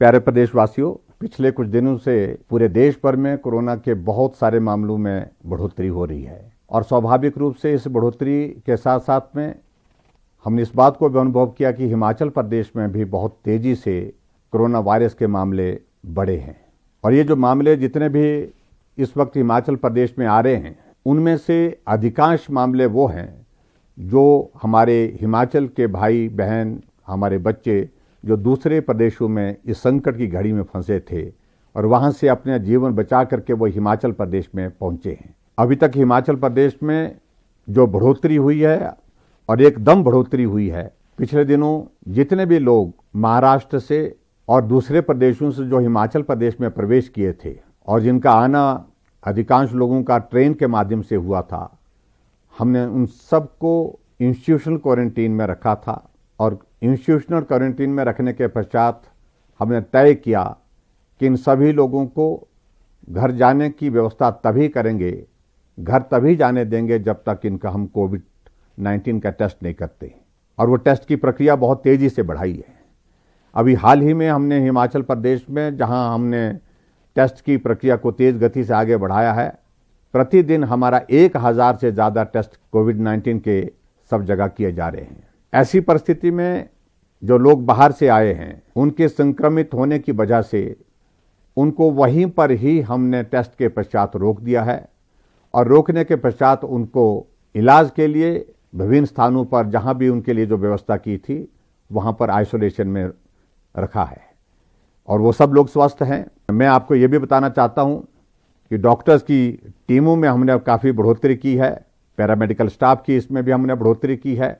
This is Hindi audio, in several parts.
प्यारे प्रदेशवासियों, पिछले कुछ दिनों से पूरे देश भर में कोरोना के बहुत सारे मामलों में बढ़ोतरी हो रही है और स्वाभाविक रूप से इस बढ़ोतरी के साथ साथ में हमने इस बात को भी अनुभव किया कि हिमाचल प्रदेश में भी बहुत तेजी से कोरोना वायरस के मामले बढ़े हैं। और ये जो मामले जितने भी इस वक्त हिमाचल प्रदेश में आ रहे हैं, उनमें से अधिकांश मामले वो हैं जो हमारे हिमाचल के भाई बहन, हमारे बच्चे जो दूसरे प्रदेशों में इस संकट की घड़ी में फंसे थे और वहां से अपना जीवन बचा करके वो हिमाचल प्रदेश में पहुंचे हैं। अभी तक हिमाचल प्रदेश में जो बढ़ोतरी हुई है और एकदम बढ़ोतरी हुई है, पिछले दिनों जितने भी लोग महाराष्ट्र से और दूसरे प्रदेशों से जो हिमाचल प्रदेश में प्रवेश किए थे और जिनका आना अधिकांश लोगों का ट्रेन के माध्यम से हुआ था, हमने उन सबको इंस्टीट्यूशनल क्वारंटीन में रखा था और इंस्टीट्यूशनल क्वारंटीन में रखने के पश्चात हमने तय किया कि इन सभी लोगों को घर जाने की व्यवस्था तभी करेंगे, घर तभी जाने देंगे जब तक इनका हम कोविड-19 का टेस्ट नहीं करते। और वो टेस्ट की प्रक्रिया बहुत तेजी से बढ़ाई है। अभी हाल ही में हमने हिमाचल प्रदेश में जहां हमने टेस्ट की प्रक्रिया को तेज गति से आगे बढ़ाया है, प्रतिदिन हमारा 1000 से ज़्यादा टेस्ट कोविड-19 के सब जगह किए जा रहे हैं। ऐसी परिस्थिति में जो लोग बाहर से आए हैं, उनके संक्रमित होने की वजह से उनको वहीं पर ही हमने टेस्ट के पश्चात रोक दिया है और रोकने के पश्चात उनको इलाज के लिए विभिन्न स्थानों पर जहां भी उनके लिए जो व्यवस्था की थी वहां पर आइसोलेशन में रखा है और वो सब लोग स्वस्थ हैं। मैं आपको ये भी बताना चाहता हूं कि डॉक्टर्स की टीमों में हमने काफ़ी बढ़ोतरी की है, पैरामेडिकल स्टाफ की इसमें भी हमने बढ़ोतरी की है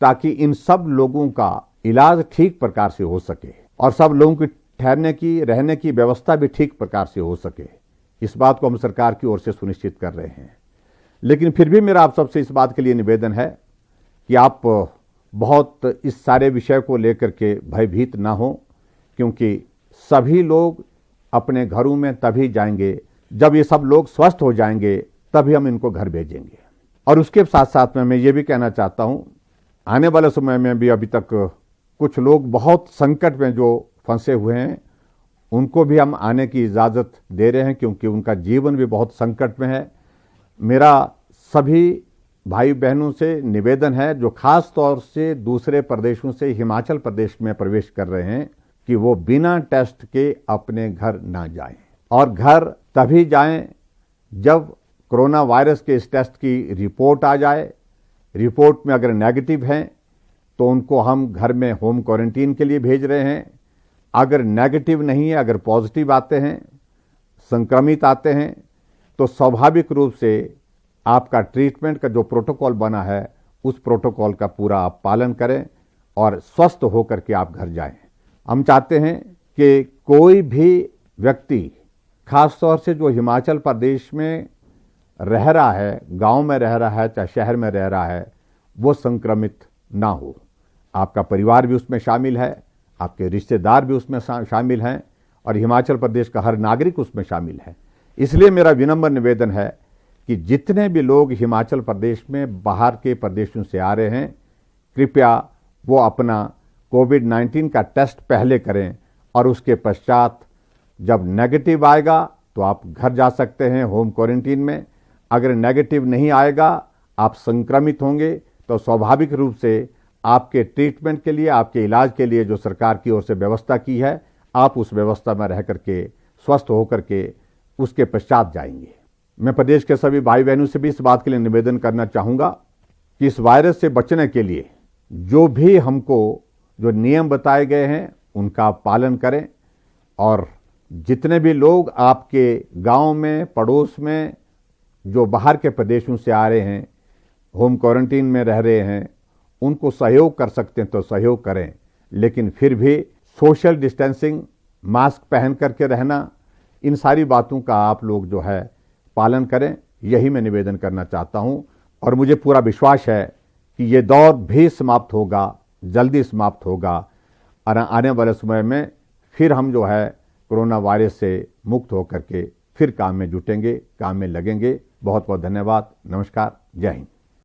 ताकि इन सब लोगों का इलाज ठीक प्रकार से हो सके और सब लोगों की ठहरने की, रहने की व्यवस्था भी ठीक प्रकार से हो सके। इस बात को हम सरकार की ओर से सुनिश्चित कर रहे हैं। लेकिन फिर भी मेरा आप सबसे इस बात के लिए निवेदन है कि आप बहुत इस सारे विषय को लेकर के भयभीत ना हो, क्योंकि सभी लोग अपने घरों में तभी जाएंगे जब ये सब लोग स्वस्थ हो जाएंगे, तभी हम इनको घर भेजेंगे। और उसके साथ साथ में मैं ये भी कहना चाहता हूं, आने वाले समय में भी अभी तक कुछ लोग बहुत संकट में जो फंसे हुए हैं, उनको भी हम आने की इजाज़त दे रहे हैं, क्योंकि उनका जीवन भी बहुत संकट में है। मेरा सभी भाई बहनों से निवेदन है जो खास तौर से दूसरे प्रदेशों से हिमाचल प्रदेश में प्रवेश कर रहे हैं कि वो बिना टेस्ट के अपने घर ना जाएं और घर तभी जाएं जब कोरोना वायरस के इस टेस्ट की रिपोर्ट आ जाए। रिपोर्ट में अगर नेगेटिव हैं तो उनको हम घर में होम क्वारंटीन के लिए भेज रहे हैं। अगर नेगेटिव नहीं है, अगर पॉजिटिव आते हैं, संक्रमित आते हैं, तो स्वाभाविक रूप से आपका ट्रीटमेंट का जो प्रोटोकॉल बना है उस प्रोटोकॉल का पूरा आप पालन करें और स्वस्थ होकर के आप घर जाएं। हम चाहते हैं कि कोई भी व्यक्ति, खासतौर से जो हिमाचल प्रदेश में रह रहा है, गांव में रह रहा है, चाहे शहर में रह रहा है, वो संक्रमित ना हो। आपका परिवार भी उसमें शामिल है, आपके रिश्तेदार भी उसमें शामिल हैं और हिमाचल प्रदेश का हर नागरिक उसमें शामिल है। इसलिए मेरा विनम्र निवेदन है कि जितने भी लोग हिमाचल प्रदेश में बाहर के प्रदेशों से आ रहे हैं, कृपया वो अपना कोविड-19 का टेस्ट पहले करें और उसके पश्चात जब नेगेटिव आएगा तो आप घर जा सकते हैं होम क्वारंटीन में। अगर नेगेटिव नहीं आएगा, आप संक्रमित होंगे, तो स्वाभाविक रूप से आपके ट्रीटमेंट के लिए, आपके इलाज के लिए जो सरकार की ओर से व्यवस्था की है, आप उस व्यवस्था में रह करके स्वस्थ होकर के उसके पश्चात जाएंगे। मैं प्रदेश के सभी भाई बहनों से भी इस बात के लिए निवेदन करना चाहूँगा कि इस वायरस से बचने के लिए जो भी हमको जो नियम बताए गए हैं उनका पालन करें और जितने भी लोग आपके गांव में, पड़ोस में, जो बाहर के प्रदेशों से आ रहे हैं, होम क्वारंटीन में रह रहे हैं, उनको सहयोग कर सकते हैं तो सहयोग करें। लेकिन फिर भी सोशल डिस्टेंसिंग, मास्क पहन करके रहना, इन सारी बातों का आप लोग जो है पालन करें, यही मैं निवेदन करना चाहता हूं। और मुझे पूरा विश्वास है कि ये दौर भी समाप्त होगा, जल्दी समाप्त होगा और आने वाले समय में फिर हम जो है कोरोना वायरस से मुक्त होकर के फिर काम में जुटेंगे, काम में लगेंगे। बहुत बहुत धन्यवाद। नमस्कार। जय हिंद।